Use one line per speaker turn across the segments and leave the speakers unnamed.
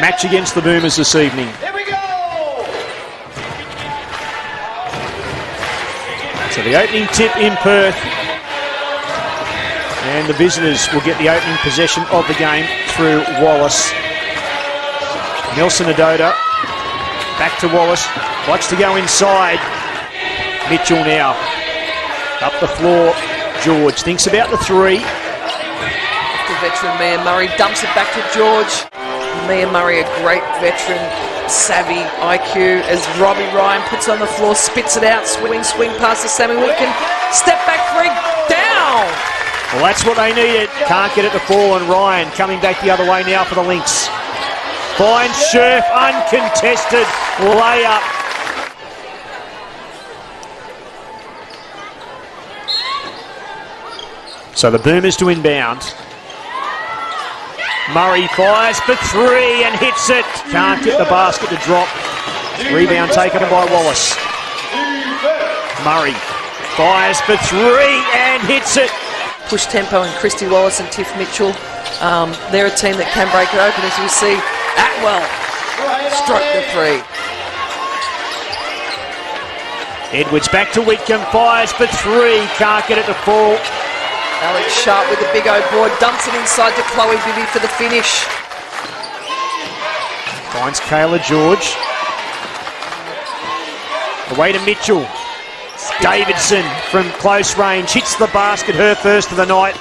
match against the Boomers this evening.
Here we go!
So the opening tip in Perth, and the visitors will get the opening possession of the game through Wallace. Nelson Adota, back to Wallace, likes to go inside. Mitchell now, up the floor. George thinks about the three.
The veteran Mia Murray dumps it back to George. Mia Murray, a great veteran, savvy IQ, as Robbie Ryan puts on the floor, spits it out, swing past the Sammy Whitcomb. Step back three, down!
Well, that's what they needed. Can't get it to fall, and Ryan coming back the other way now for the Lynx. Finds Scherf, uncontested layup. So the Boomers to inbound. Murray fires for three and hits it. Can't get the basket to drop. Rebound taken by Wallace. Murray fires for three and hits it.
Push tempo, and Christy Wallace and Tiff Mitchell, they're a team that can break it open, as we see. Atwell stroke the three.
Edwards back to Whitcomb, fires for three, can't get it to fall.
Alex Sharp with the big O board, dumps it inside to Chloe Bibby for the finish.
Finds Kayla George. Away to Mitchell. Davidson from close range hits the basket, her first of the night.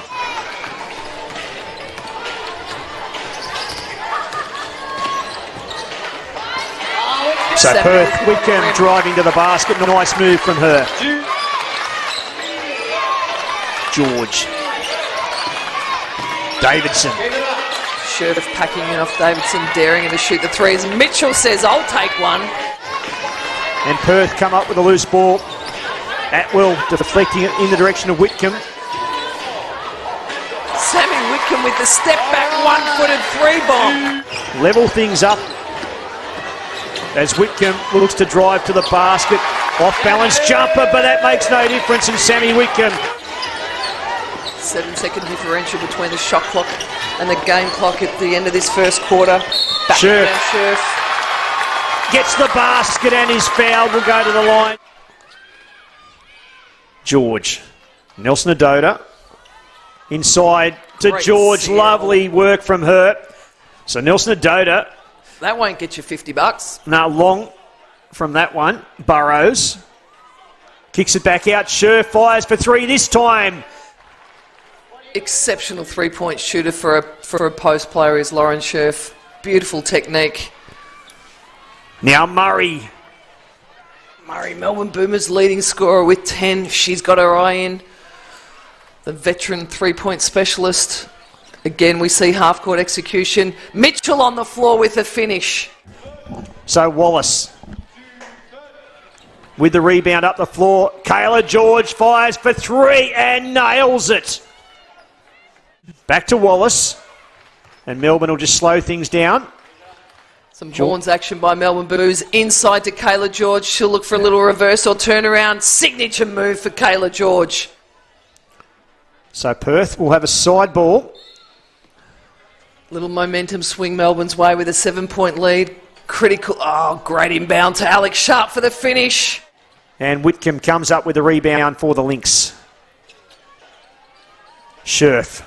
So Perth, Whitcomb driving to the basket, nice move from her. George. Davidson.
Scherf packing it off Davidson, daring her to shoot the threes. Mitchell says, I'll take one.
And Perth come up with a loose ball. Atwell deflecting it in the direction of Whitcomb.
Sammy Whitcomb with the step back, one-footed three bomb.
Level things up as Whitcomb looks to drive to the basket. Off-balance jumper, but that makes no difference in Sammy Whitcomb.
7-second differential between the shot clock and the game clock at the end of this first quarter. Back
Scherf.
down Scherf.
Gets the basket and is fouled. Will go to the line. George. Nelson Adota. Inside to
Great
George.
seal.
Lovely work from her. So Nelson Adota.
That won't get you $50.
Now long from that one. Burrows. Kicks it back out. Scherf fires for three this time.
Exceptional three-point shooter for a post player is Lauren Scherf. Beautiful technique.
Now Murray.
Murray, Melbourne Boomers leading scorer with 10. She's got her eye in. The veteran three-point specialist. Again, we see half-court execution. Mitchell on the floor with the finish.
So Wallace with the rebound up the floor. Kayla George fires for three and nails it. Back to Wallace. And Melbourne will just slow things down.
Some horns action by Melbourne Boomers. Inside to Kayla George. She'll look for a little reverse or turnaround. Signature move for Kayla George.
So Perth will have a side ball.
Little momentum swing Melbourne's way with a 7-point lead. Critical. Oh, great inbound to Alex Sharp for the finish.
And Whitcomb comes up with the rebound for the Lynx. Scherf.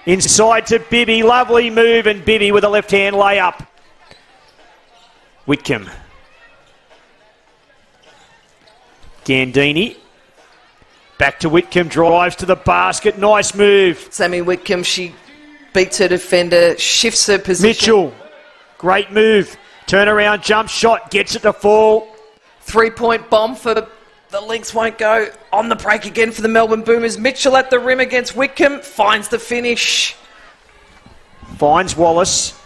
Inside to Bibby. Lovely move, and Bibby with a left-hand layup. Whitcomb. Gandini. Back to Whitcomb. Drives to the basket. Nice move.
Sammy Whitcomb, she beats her defender, shifts her position.
Mitchell. Great move. Turnaround jump shot. Gets it to fall.
3-point bomb for the Lynx, won't go. On the break again for the Melbourne Boomers. Mitchell at the rim against Whitcomb. Finds the finish.
Finds Wallace.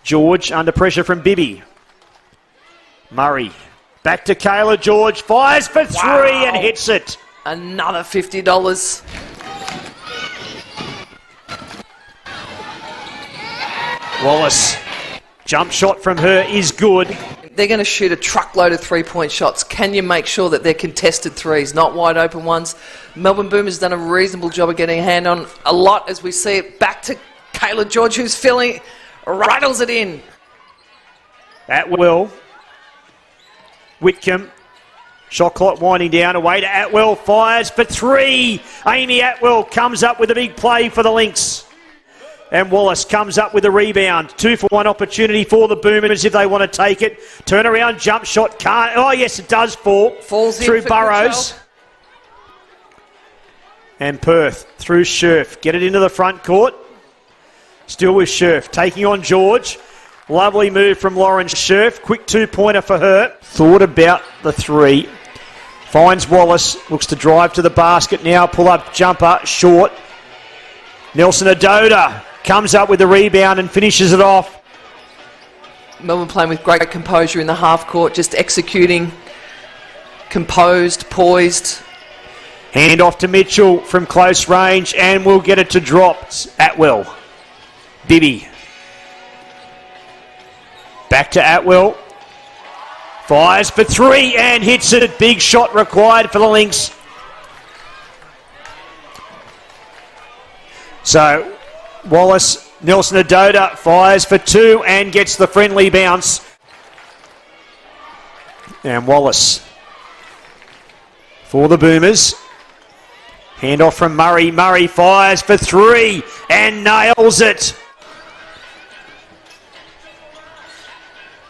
George under pressure from Bibby. Murray. Back to Kayla George. Fires for three and hits it.
Another $50.
Wallace. Jump shot from her is good.
They're going to shoot a truckload of three-point shots. Can you make sure that they're contested threes, not wide open ones? Melbourne Boomers done a reasonable job of getting a hand on a lot as we see it. Back to Kayla George, who's feeling rattles it in.
At will. Whitcomb. Shot clock winding down. Away to Atwell. Fires for 3. Amy Atwell comes up with a big play for the Lynx. And Wallace comes up with a rebound. 2-for-1 opportunity for the Boomers if they want to take it. Turnaround jump shot. Can't. Oh, yes, it does fall.
Falls
through
in for
Burrows. And Perth through Scherf. Get it into the front court. Still with Scherf. Taking on George. Lovely move from Lauren Scherf. Quick 2-pointer for her. Thought about the 3. Finds Wallace. Looks to drive to the basket now. Pull up jumper. Short. Nelson Adoda comes up with the rebound and finishes it off.
Melbourne playing with great composure in the half court. Just executing. Composed. Poised.
Hand off to Mitchell from close range and we'll get it to drop. Atwell. Bibby. Back to Atwell. Fires for 3 and hits it. Big shot required for the Lynx. So Wallace, Nelson Adoda fires for 2 and gets the friendly bounce. And Wallace for the Boomers. Hand off from Murray. Murray fires for 3 and nails it.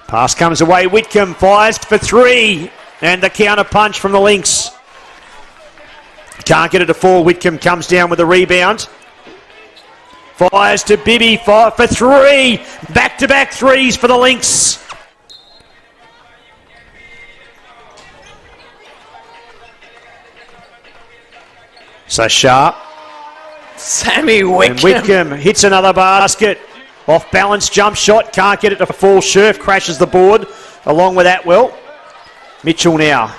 Pass comes away. Whitcomb fires for 3 and the counter punch from the Lynx. Can't get it to fall. Whitcomb comes down with a rebound. Fires to Bibby. Fire for 3. Back-to-back threes for the Lynx. So Sharp.
Sammy Whitcomb.
And Whitcomb hits another basket. Off balance jump shot. Can't get it to fall. Scherf crashes the board along with Atwell. Mitchell now.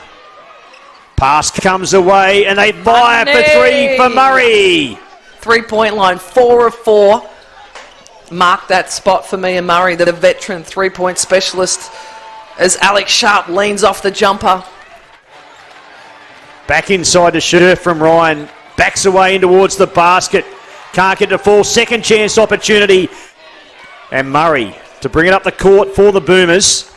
Pass comes away and they fire for 3 for Murray.
3-point line. 4 of 4. Mark that spot for Mia Murray, the veteran 3-point specialist, as Alex Sharp leans off the jumper.
Back inside to Scherf from Ryan. Backs away in towards the basket. Can't get it to fall. Second chance opportunity. And Murray to bring it up the court for the Boomers.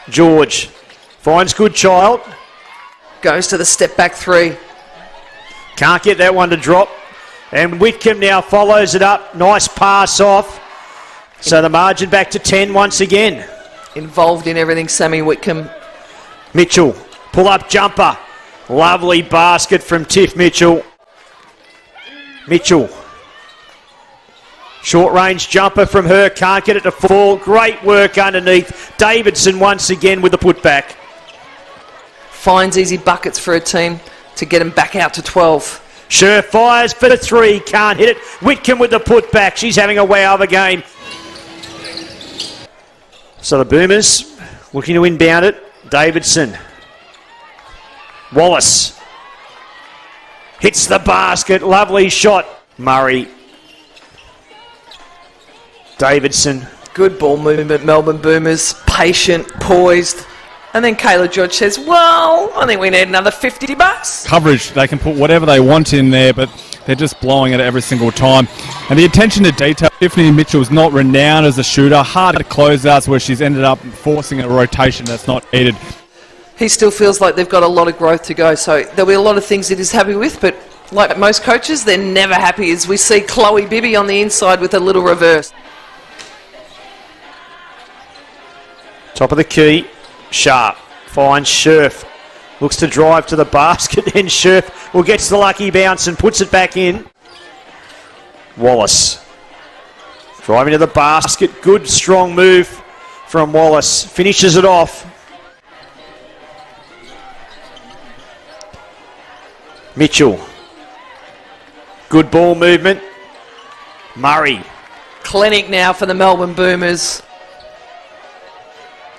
George finds Goodchild.
Goes to the step back 3.
Can't get that one to drop. And Whitcomb now follows it up. Nice pass off. So the margin back to 10 once again.
Involved in everything, Sammy Whitcomb.
Mitchell, pull up jumper. Lovely basket from Tiff Mitchell. Mitchell. Short range jumper from her. Can't get it to fall. Great work underneath. Davidson once again with the putback.
Finds easy buckets for a team to get him back out to 12.
Scherf fires for the 3. Can't hit it. Whitcomb with the putback. She's having a wow of a game. So the Boomers looking to inbound it. Davidson. Wallace. Hits the basket. Lovely shot. Murray. Davidson.
Good ball movement, Melbourne Boomers. Patient, poised. And then Kayla George says, well, I think we need another $50.
Coverage, they can put whatever they want in there, but they're just blowing it every single time. And the attention to detail, Tiffany Mitchell's not renowned as a shooter. Hard at closeouts where she's ended up forcing a rotation that's not needed.
He still feels like they've got a lot of growth to go, so there'll be a lot of things that he's happy with, but like most coaches, they're never happy, as we see Chloe Bibby on the inside with a little reverse.
Top of the key. Sharp finds Scherf. Looks to drive to the basket, and Scherf will get the lucky bounce and puts it back in. Wallace driving to the basket. Good strong move from Wallace. Finishes it off. Mitchell. Good ball movement. Murray.
Clinic now for the Melbourne Boomers.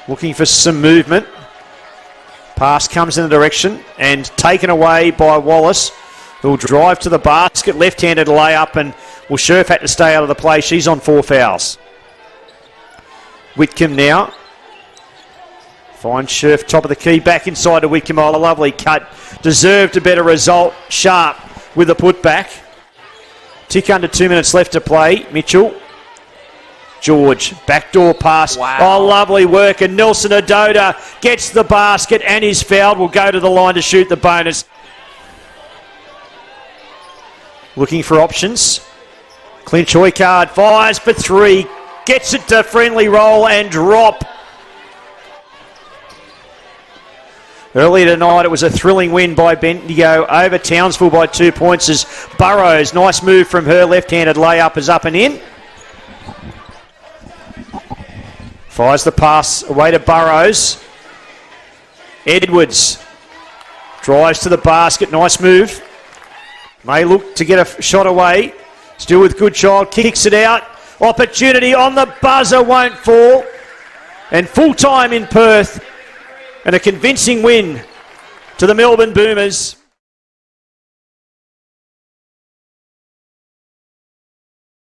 Looking for some movement. Pass comes in the direction and taken away by Wallace, who'll drive to the basket. Left-handed layup, and Scherf had to stay out of the play. She's on 4 fouls. Whitcomb now. Finds Scherf top of the key. Back inside to Whitcomb. Oh, a lovely cut. Deserved a better result. Sharp with the putback. Tick under 2 minutes left to play. Mitchell. George, backdoor pass.
Wow.
Oh, lovely work. And Nelson Adoda gets the basket and is fouled. Will go to the line to shoot the bonus. Looking for options. Clinch Hoycard fires for three. Gets it to friendly roll and drop. Earlier tonight, it was a thrilling win by Bendigo over Townsville by 2 points as Burrows, nice move from her, left-handed layup is up and in. Fires the pass away to Burrows. Edwards drives to the basket, nice move. May look to get a shot away. Still with Goodchild, kicks it out. Opportunity on the buzzer, won't fall. And full time in Perth. And a convincing win to the Melbourne Boomers.